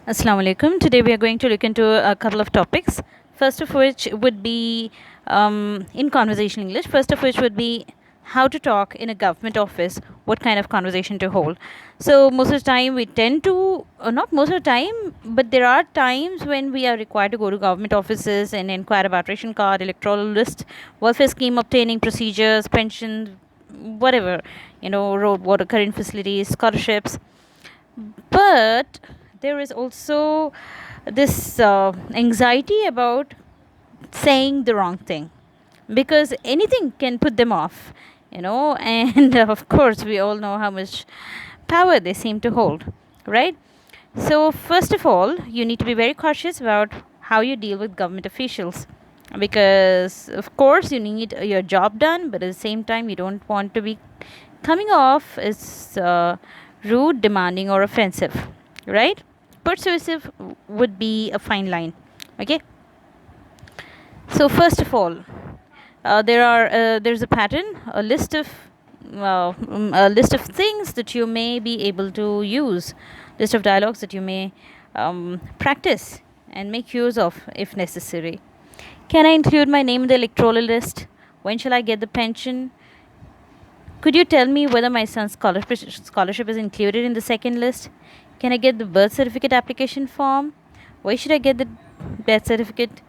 Assalamu alaikum. Today we are going to look into a couple of topics. First of which would be in conversational English. First of which would be how to talk in a government office, what kind of conversation to hold. So most of the time we tend to, not most of the time, but there are times when we are required to go to government offices and inquire about ration card, electoral list, welfare scheme obtaining procedures, pensions, whatever, road, water, current facilities, scholarships. But there is also this anxiety about saying the wrong thing, because anything can put them off, and of course we all know how much power they seem to hold, right? So first of all, you need to be very cautious about how you deal with government officials, because of course you need your job done, but at the same time you don't want to be coming off as rude, demanding, or offensive, right? Persuasive would be a fine line. Okay. So first of all, there's a pattern, a list of things that you may be able to use, list of dialogues that you may practice and make use of if necessary. Can I include my name in the electoral list? When shall I get the pension? Could you tell me whether my son's scholarship is included in the second list? Can I get the birth certificate application form? Where should I get the death certificate?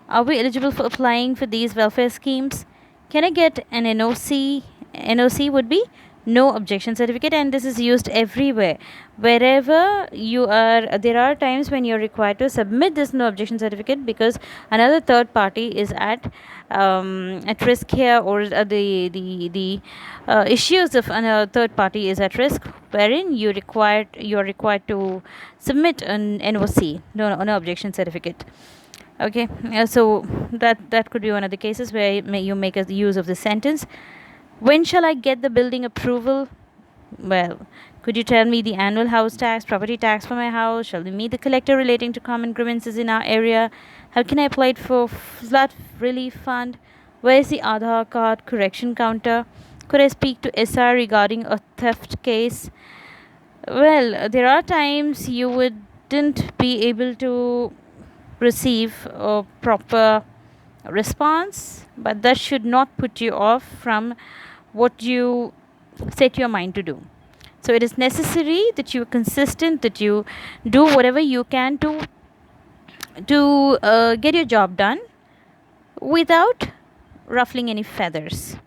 Are we eligible for applying for these welfare schemes? Can I get an NOC? NOC would be no objection certificate, and this is used everywhere. Wherever you are, there are times when you're required to submit this no objection certificate because another third party is at risk here, or the issues of another third party is at risk, wherein you're required to submit an NOC, no objection certificate. Okay, so that could be one of the cases where you make a use of the sentence. When shall I get the building approval? Well, could you tell me the annual house tax, property tax for my house? Shall we meet the collector relating to common grievances in our area? How can I apply it for flood relief fund? Where is the Aadhaar card correction counter? Could I speak to SR regarding a theft case? Well, there are times you wouldn't be able to receive a proper response, but that should not put you off from what you set your mind to do. So it is necessary that you are consistent, that you do whatever you can to get your job done without ruffling any feathers.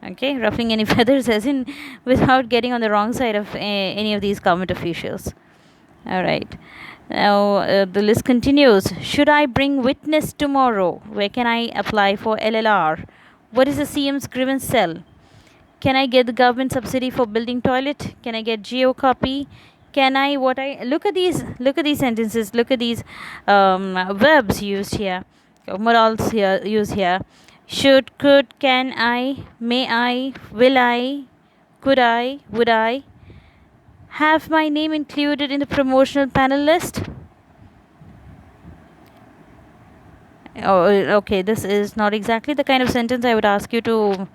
Okay, ruffling any feathers as in without getting on the wrong side of any of these government officials. All right. Now the list continues. Should I bring witness tomorrow? Where can I apply for LLR? What is the CM's grievance cell? Can I get the government subsidy for building toilet? Can I get geo copy? Can I look at these sentences, look at these verbs used here, morals here used here. Should, could, can I, may I, will I, could I, would I have my name included in the promotional panel list? Oh, okay, this is not exactly the kind of sentence I would ask you to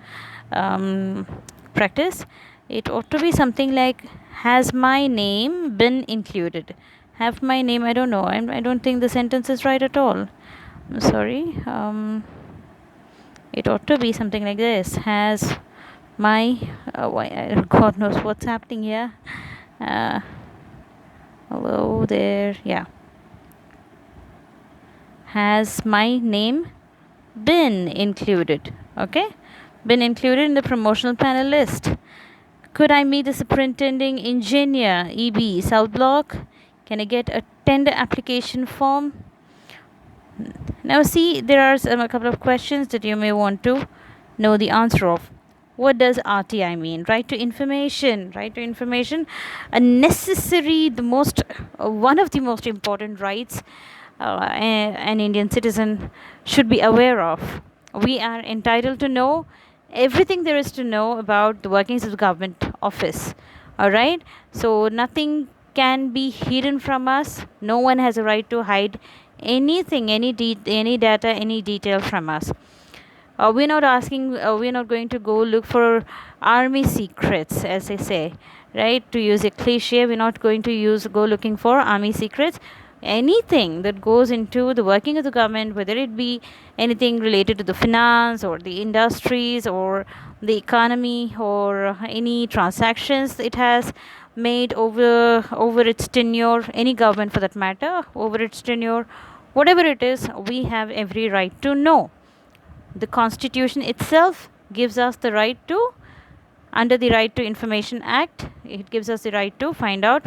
practice. It ought to be something like, has my name been included? Have my name, I don't know. I don't think the sentence is right at all. I'm sorry. It ought to be something like this. Has my, God knows what's happening here. Hello there. Yeah. Has my name been included? Okay. Been included in the promotional panel list. Could I meet the superintending engineer, EB, South Block? Can I get a tender application form? Now see, there are a couple of questions that you may want to know the answer of. What does RTI mean? Right to information. Right to information, a necessary, one of the most important rights an Indian citizen should be aware of. We are entitled to know everything there is to know about the workings of the government office. All right. So nothing can be hidden from us. No one has a right to hide anything, any data, any detail from us. We're not asking. We're not going to go look for army secrets, as they say, right? To use a cliche, we're not going to go looking for army secrets. anything that goes into the working of the government, whether it be anything related to the finance or the industries or the economy or any transactions it has made over its tenure, any government for that matter, over its tenure, whatever it is, we have every right to know. The Constitution itself gives us the right to, under the Right to Information Act, it gives us the right to find out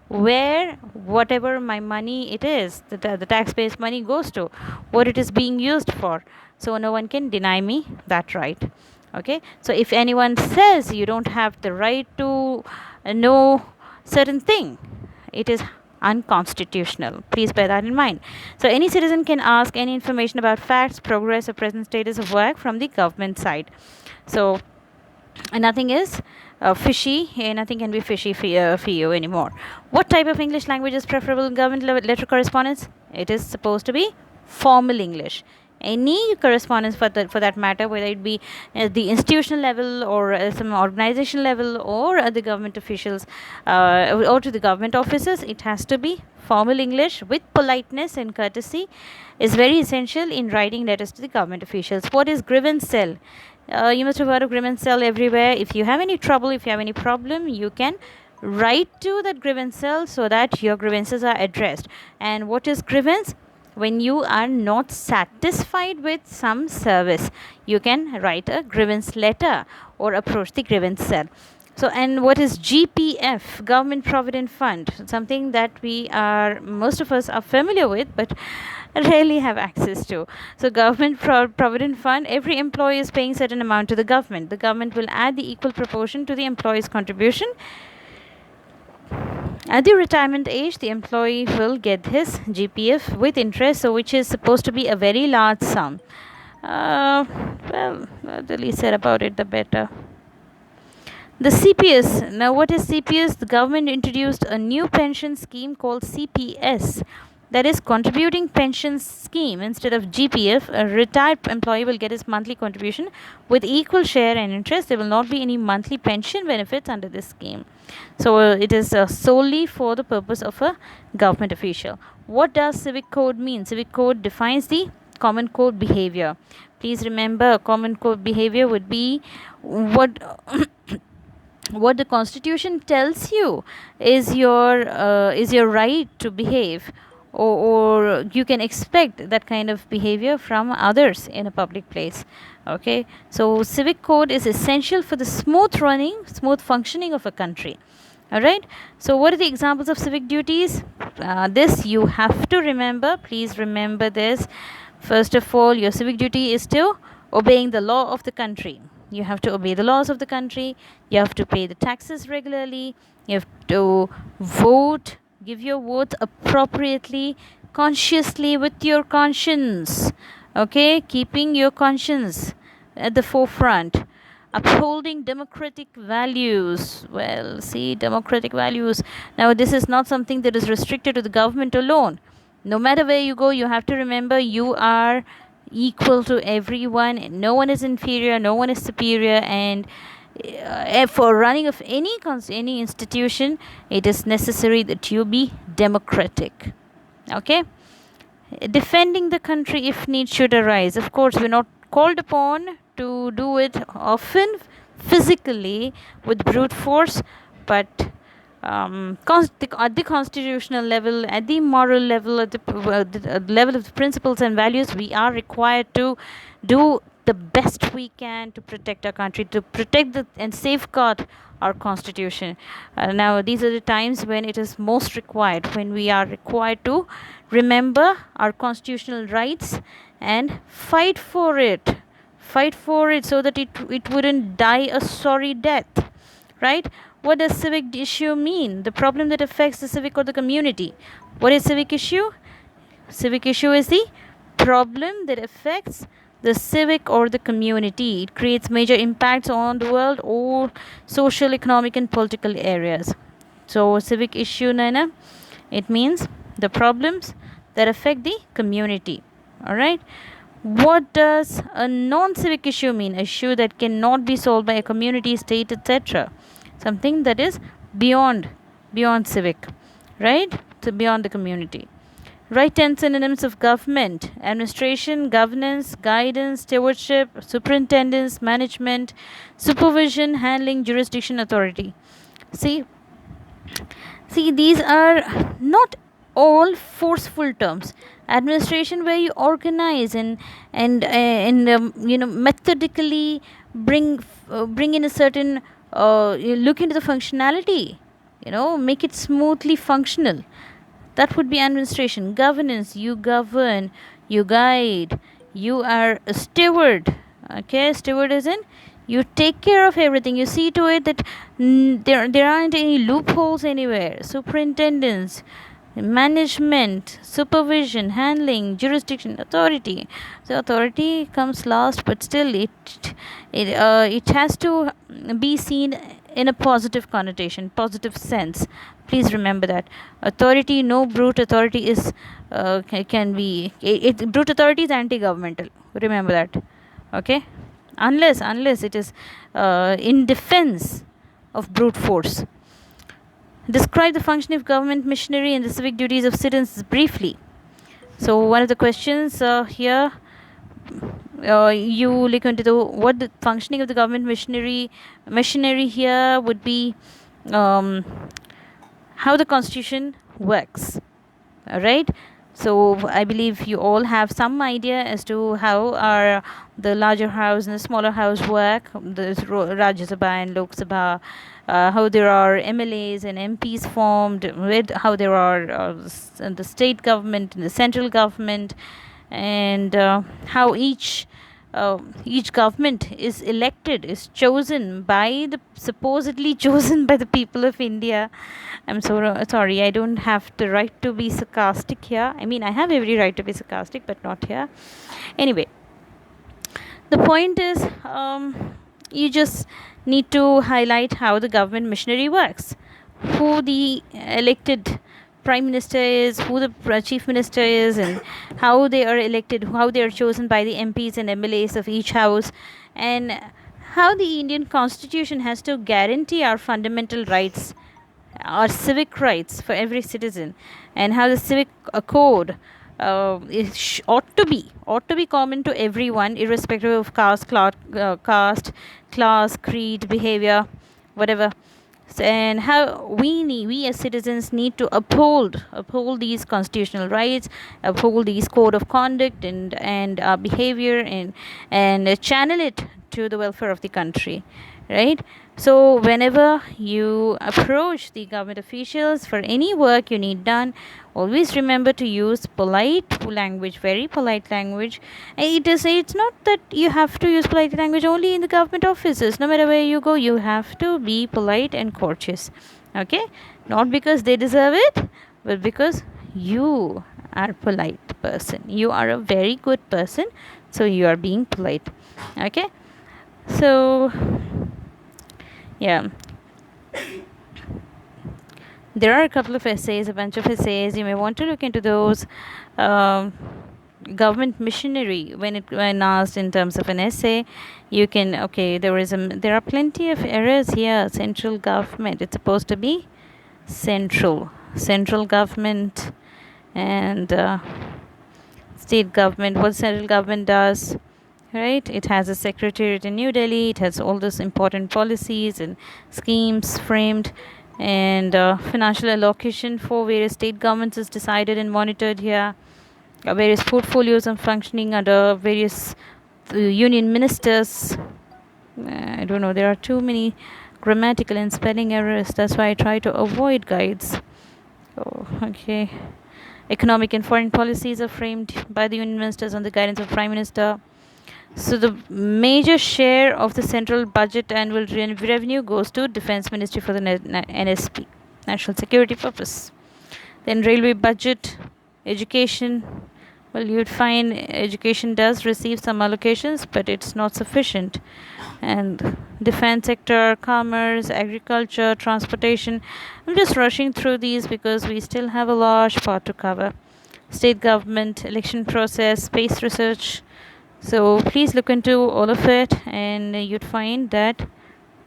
where whatever my money it is, the tax-based money goes to, what it is being used for. So no one can deny me that right. Okay, so if anyone says you don't have the right to know certain thing, it is unconstitutional. Please bear that in mind. So any citizen can ask any information about facts, progress, or present status of work from the government side. So nothing is fishy, nothing can be fishy for you anymore. What type of English language is preferable in government letter correspondence? It is supposed to be formal English. Any correspondence for that matter, whether it be at the institutional level or some organization level or the government officials or to the government officers, it has to be formal English with politeness and courtesy is very essential in writing letters to the government officials. What is grievance cell? You must have heard of grievance cell everywhere. If you have any trouble, if you have any problem, you can write to that grievance cell so that your grievances are addressed. And what is grievance? When you are not satisfied with some service, you can write a grievance letter or approach the grievance cell. So, and what is GPF, Government Provident Fund? Something that most of us are familiar with, but rarely have access to. So, Government Provident Fund, every employee is paying certain amount to the government. The government will add the equal proportion to the employee's contribution. At the retirement age, the employee will get his GPF with interest, so which is supposed to be a very large sum. Well, the least said about it, the better. The CPS. Now, what is CPS? The government introduced a new pension scheme called CPS. That is contributing pension scheme. Instead of GPF, a retired employee will get his monthly contribution with equal share and interest. There will not be any monthly pension benefits under this scheme. So it is solely for the purpose of a government official. What does civic code mean? Civic code defines the common code behavior. Please remember, common code behavior would be what what the Constitution tells you is your right to behave, or you can expect that kind of behavior from others in a public place. Okay, so civic code is essential for the smooth functioning of a country. All right, so what are the examples of civic duties? This you have to remember. Please remember this. First of all, your civic duty is to obeying the law of the country. You have to obey the laws of the country. You have to pay the taxes regularly. You have to vote, give your vote appropriately, consciously, with your conscience. Okay, keeping your conscience at the forefront. Upholding democratic values. Well, see, democratic values. Now, this is not something that is restricted to the government alone. No matter where you go, you have to remember you are equal to everyone. No one is inferior, no one is superior, and for running of any institution, it is necessary that you be democratic. Okay, defending the country if need should arise. Of course, we're not called upon to do it often physically with brute force, but at the constitutional level, at the moral level, at the level of the principles and values, we are required to do the best we can to protect our country, to protect and safeguard our constitution. Now, these are the times when it is most required, when we are required to remember our constitutional rights and fight for it so that it wouldn't die a sorry death, right? What does civic issue mean? The problem that affects the civic or the community. What is civic issue? Civic issue is the problem that affects the civic or the community. It creates major impacts on the world or social, economic, and political areas. So, civic issue, Naina, it means the problems that affect the community. All right. What does a non-civic issue mean? An issue that cannot be solved by a community, state, etc. Something that is beyond civic, right? So beyond the community. Write 10 synonyms of government: administration, governance, guidance, stewardship, superintendence, management, supervision, handling, jurisdiction, authority. See, these are not all forceful terms. Administration, where you organize and methodically bring in a certain you look into the functionality, make it smoothly functional. That would be administration. Governance, you govern, you guide, you are a steward. Okay, steward is in you take care of everything. You see to it that there aren't any loopholes anywhere. Superintendence, management, supervision, handling, jurisdiction, authority. So authority comes last, but still it has to be seen in a positive connotation, positive sense. Please remember that authority, no brute authority is can be brute authority is anti-governmental. Remember that, okay? Unless it is in defense of brute force. Describe the functioning of government machinery and the civic duties of citizens briefly. So one of the questions here, you look into what the functioning of the government machinery here would be, how the constitution works. All right. So I believe you all have some idea as to how the larger house and the smaller house work. The Rajya Sabha and Lok Sabha, how there are MLAs and MPs formed, with how there are the state government and the central government, and how each government is chosen by the supposedly chosen by the people of India. I'm so sorry, I don't have the right to be sarcastic here. I mean, I have every right to be sarcastic, but not here. Anyway, the point is, you just need to highlight how the government machinery works, who the elected prime minister is, who the chief minister is, and how they are elected, how they are chosen by the MPs and MLAs of each house, and how the Indian constitution has to guarantee our fundamental rights, our civic rights for every citizen, and how the civic code ought to be common to everyone, irrespective of caste, class, creed, behavior, whatever. And how we as citizens need to uphold these constitutional rights, uphold these code of conduct and behavior, and channel it to the welfare of the country, right? So whenever you approach the government officials for any work you need done, always remember to use polite language, very polite language. It's not that you have to use polite language only in the government offices. No matter where you go, you have to be polite and courteous, okay? Not because they deserve it, but because you are a polite person, you are a very good person, so you are being polite, okay? So yeah, there are a couple of essays, a bunch of essays. You may want to look into those. Government machinery, when asked in terms of an essay, you can, okay, there are plenty of errors here. Central government, it's supposed to be central government, and state government. What central government does, right? It has a secretariat in New Delhi. It has all those important policies and schemes framed, and financial allocation for various state governments is decided and monitored here. Various portfolios are functioning under various union ministers. I don't know, there are too many grammatical and spelling errors. That's why I try to avoid guides. Oh, okay. Economic and foreign policies are framed by the union ministers on the guidance of prime minister. So the major share of the central budget annual revenue goes to defense ministry for the NSP, national security purpose. Then railway budget, education. Well, you'd find education does receive some allocations, but it's not sufficient. And defense sector, commerce, agriculture, transportation. I'm just rushing through these because we still have a large part to cover. State government, election process, space research. So please look into all of it, and you'd find that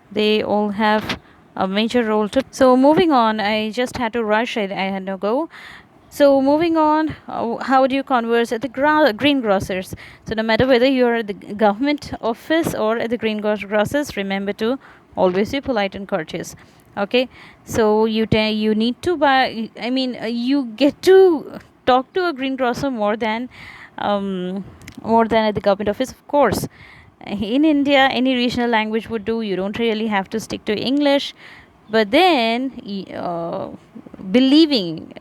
they all have a major role to. So moving on, I just had to rush. I had to go. So moving on, how do you converse at the green grocers? So no matter whether you're at the government office or at the grocers, remember to always be polite and courteous. Okay, so you need to buy. I mean, you get to talk to a green grocer um, more than at the government office, of course. In India, any regional language would do. You don't really have to stick to English, but then believing,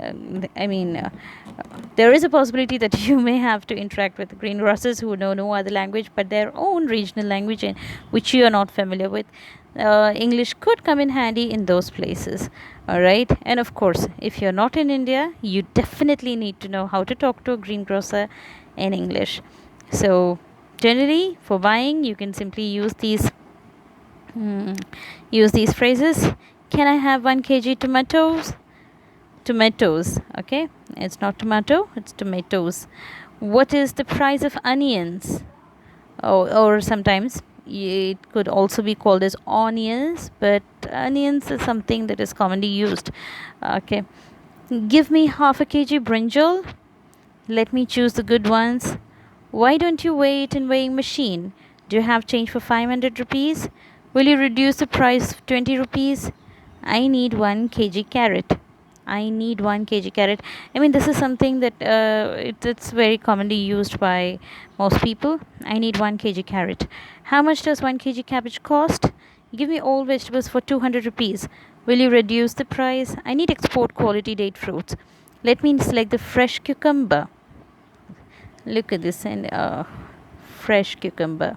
there is a possibility that you may have to interact with green grocers who know no other language but their own regional language, in which you are not familiar with. English could come in handy in those places. All right, and of course, if you're not in India, you definitely need to know how to talk to a green grocer in English. So generally, for buying, you can simply use these phrases. Can I have 1 kg tomatoes? Tomatoes, okay? It's not tomato, it's tomatoes. What is the price of onions? Or sometimes it could also be called as onions, but onions is something that is commonly used. Okay. Give me half a kg brinjal. Let me choose the good ones. Why don't you weigh it in weighing machine? Do you have change for 500 rupees? Will you reduce the price of 20 rupees? I need 1 kg carrot. I need 1 kg carrot. I mean, this is something that it's very commonly used by most people. I need 1 kg carrot. How much does 1 kg cabbage cost? Give me all vegetables for 200 rupees. Will you reduce the price? I need export quality date fruits. Let me select the fresh cucumber. Look at this, and fresh cucumber.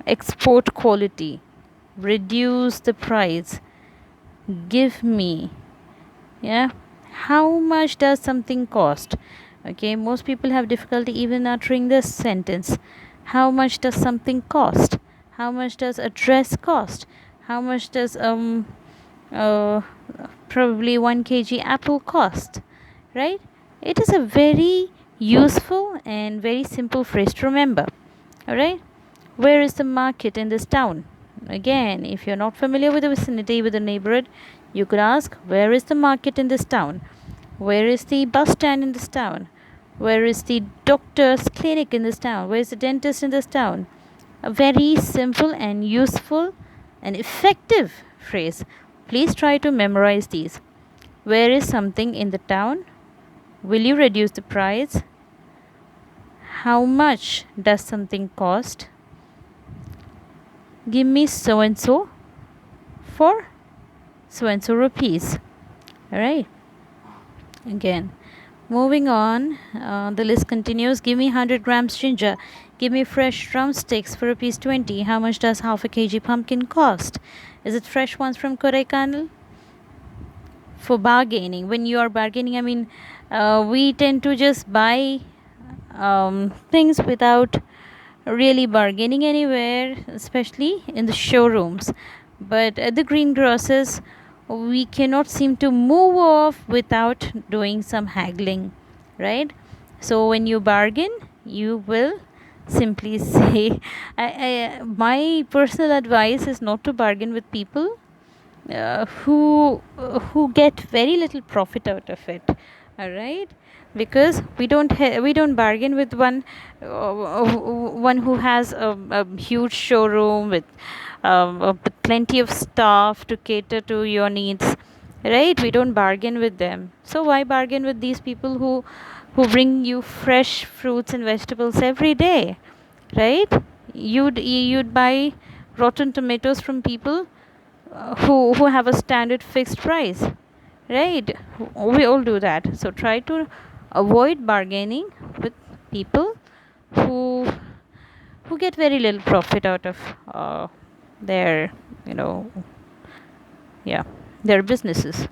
Export quality. Reduce the price. Give me. Yeah, how much does something cost? Okay, most people have difficulty even uttering this sentence. How much does something cost? How much does a dress cost? How much does uh, probably 1 kg apple cost? Right? It is a very useful and very simple phrase to remember. Alright, where is the market in this town? Again, if you're not familiar with the vicinity, with the neighborhood, you could ask, where is the market in this town? Where is the bus stand in this town? Where is the doctor's clinic in this town? Where is the dentist in this town? A very simple and useful and effective phrase. Please try to memorize these. Where is something in the town? Will you reduce the price? How much does something cost? Give me so and so for so and so rupees. Alright. Again, moving on, the list continues. Give me 100 grams ginger. Give me fresh drumsticks for rupees 20. How much does half a kg pumpkin cost? Is it fresh ones from Kodaikanal? For bargaining, when you are bargaining, I mean, we tend to just buy things without really bargaining anywhere, especially in the showrooms. But at the green grocers, we cannot seem to move off without doing some haggling, right? So when you bargain, you will simply say, my personal advice is not to bargain with people who get very little profit out of it. All right, because we don't bargain with one who has a huge showroom with plenty of staff to cater to your needs, right? We don't bargain with them. So why bargain with these people who bring you fresh fruits and vegetables every day, right? You'd buy rotten tomatoes from people who have a standard fixed price, right? We all do that. So try to avoid bargaining with people who who get very little profit out of their, you know, yeah, their businesses.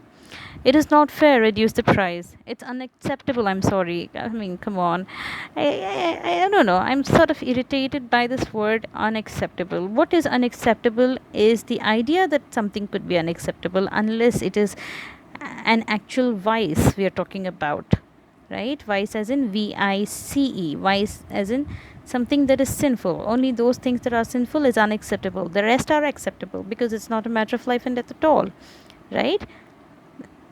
It is not fair. Reduce the price. It's unacceptable. I'm sorry. I mean, come on. I don't know. I'm sort of irritated by this word unacceptable. What is unacceptable is the idea that something could be unacceptable unless it is an actual vice we are talking about, right? Vice as in VICE. Vice as in something that is sinful. Only those things that are sinful is unacceptable. The rest are acceptable because it's not a matter of life and death at all, right?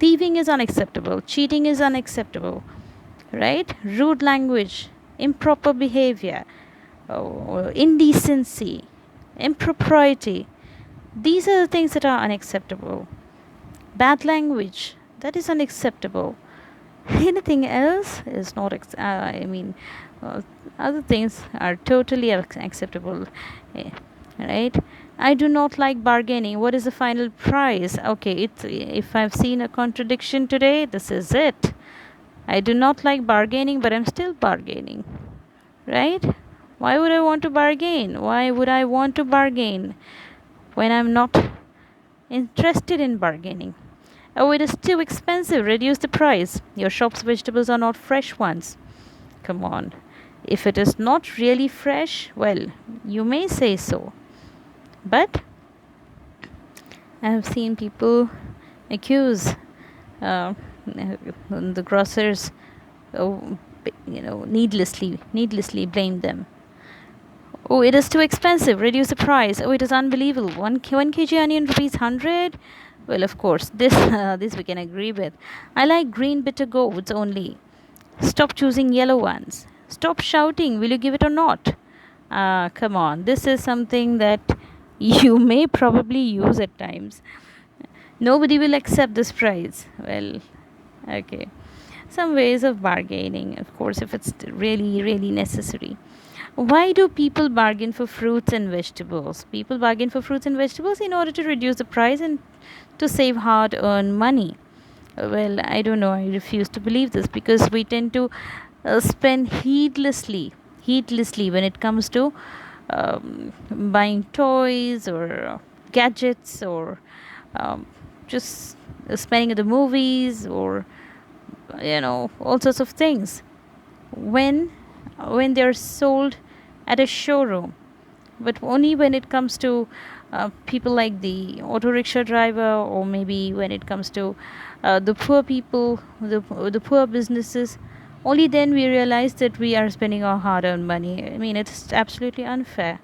Thieving is unacceptable. Cheating is unacceptable. Right? Rude language, improper behavior, indecency, impropriety. These are the things that are unacceptable. Bad language, that is unacceptable. Anything else is not, uh, other things are totally acceptable. Eh, right? I do not like bargaining. What is the final price? Okay, if I've seen a contradiction today, this is it. I do not like bargaining, but I'm still bargaining. Right? Why would I want to bargain? Why would I want to bargain when I'm not interested in bargaining? Oh, it is too expensive. Reduce the price. Your shop's vegetables are not fresh ones. Come on. If it is not really fresh, well, you may say so. But I have seen people accuse the grocers, needlessly blame them. Oh, it is too expensive. Reduce the price. Oh, it is unbelievable. 1 kg onion rupees 100. Well, of course, this this we can agree with. I like green bitter gourds only. Stop choosing yellow ones. Stop shouting. Will you give it or not? Come on. This is something that you may probably use at times. Nobody will accept this price. Well, okay. Some ways of bargaining, of course, if it's really necessary. Why do people bargain for fruits and vegetables? People bargain for fruits and vegetables in order to reduce the price and to save hard earned money. Well, I don't know. I refuse to believe this, because we tend to spend heedlessly when it comes to buying toys or gadgets, or just spending at the movies, or all sorts of things when they're sold at a showroom. But only when it comes to people like the auto rickshaw driver, or maybe when it comes to the poor people, the poor businesses, only then we realize that we are spending our hard-earned money. I mean, it's absolutely unfair.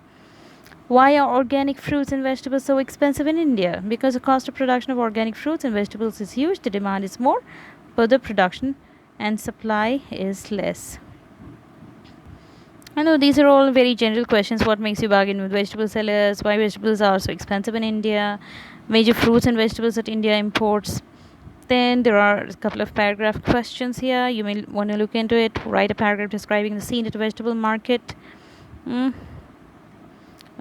Why are organic fruits and vegetables so expensive in India? Because the cost of production of organic fruits and vegetables is huge, the demand is more, but the production and supply is less. I know these are all very general questions. What makes you bargain with vegetable sellers? Why vegetables are so expensive in India? Major fruits and vegetables that India imports. Then there are a couple of paragraph questions here. You may want to look into it. Write a paragraph describing the scene at a vegetable market.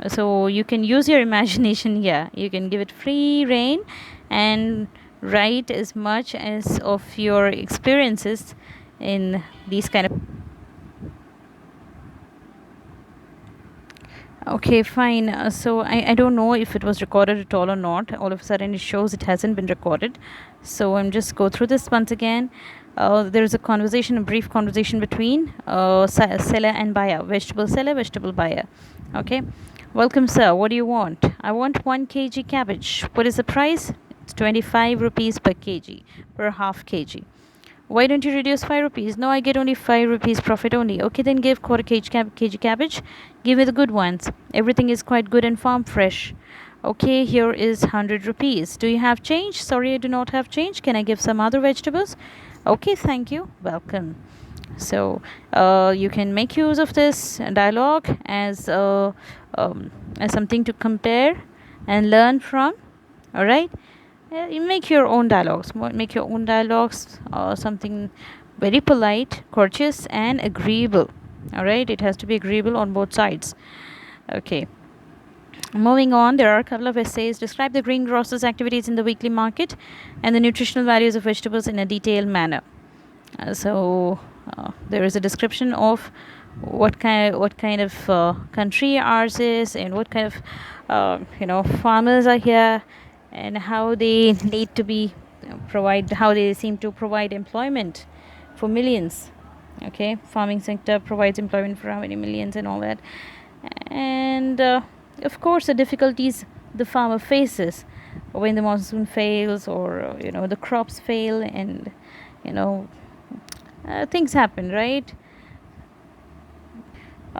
So you can use your imagination here. You can give it free rein and write as much as of your experiences in these kind of. Okay, fine. So I don't know if it was recorded at all or not. All of a sudden it shows it hasn't been recorded. So I'm just go through this once again. There is a brief conversation between seller and buyer. Vegetable seller, vegetable buyer. Okay. Welcome, sir. What do you want? I want 1 kg cabbage. What is the price? It's 25 rupees per kg, per half kg. Why don't you reduce 5 rupees? No, I get only 5 rupees profit only. Okay, then give quarter kg cabbage. Give me the good ones. Everything is quite good and farm fresh. Okay, here is 100 rupees. Do you have change? Sorry, I do not have change. Can I give some other vegetables? Okay, thank you. Welcome. So you can make use of this dialogue as something to compare and learn from. All right. You make your own dialogues. Something very polite, courteous, and agreeable. All right. It has to be agreeable on both sides. Okay. Moving on, there are a couple of essays. Describe the greengrocer's activities in the weekly market and the nutritional values of vegetables in a detailed manner. There is a description of what kind of country ours is, and what kind of farmers are here, and how they need to be how they seem to provide employment for millions. Okay, farming sector provides employment for how many millions and all that, and of course the difficulties the farmer faces when the monsoon fails, or the crops fail, and things happen, right?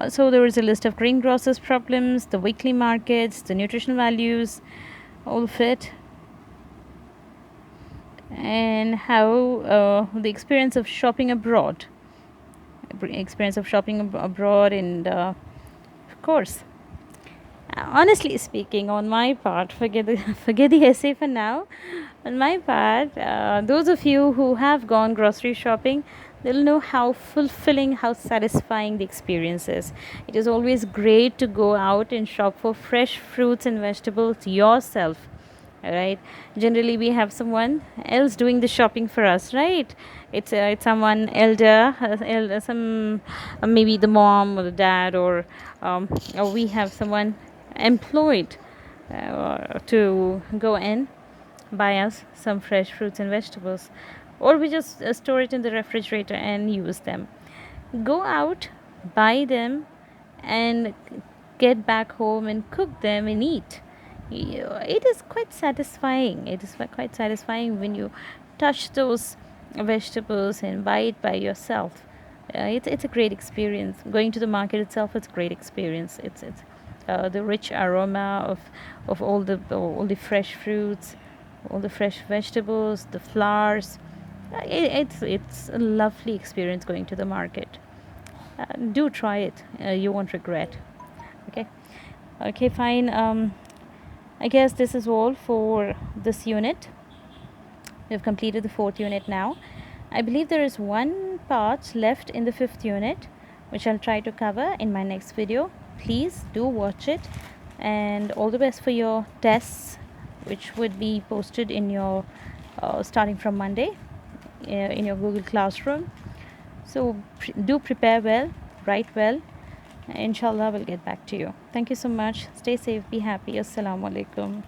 So there is a list of greengrocers problems, the weekly markets, the nutritional values, all of it. and how the experience of shopping abroad, abroad, and of course, honestly speaking, on my part, forget the forget the essay for now. On my part, those of you who have gone grocery shopping, they'll know how fulfilling, how satisfying the experience is. It is always great to go out and shop for fresh fruits and vegetables yourself. Right? Generally, we have someone else doing the shopping for us, right? It's someone elder, some maybe the mom or the dad, or we have someone employed to go in buy us some fresh fruits and vegetables, or we just store it in the refrigerator and use them. Go out, buy them, and get back home and cook them and eat. It is quite satisfying. It is quite satisfying when you touch those vegetables and buy it by yourself. It's a great experience. Going to the market itself, it's a great experience. It's the rich aroma of all the fresh fruits, all the fresh vegetables, the flowers. It's a lovely experience going to the market. Do try it. You won't regret. Okay. Okay. Fine. I guess this is all for this unit. We've completed the fourth unit now. I believe there is one part left in the fifth unit, which I'll try to cover in my next video. Please do watch it, and all the best for your tests, which would be posted in your starting from Monday in your Google Classroom. So do prepare well, write well. Inshallah, we'll get back to you. Thank you so much. Stay safe, be happy. Assalamu alaikum.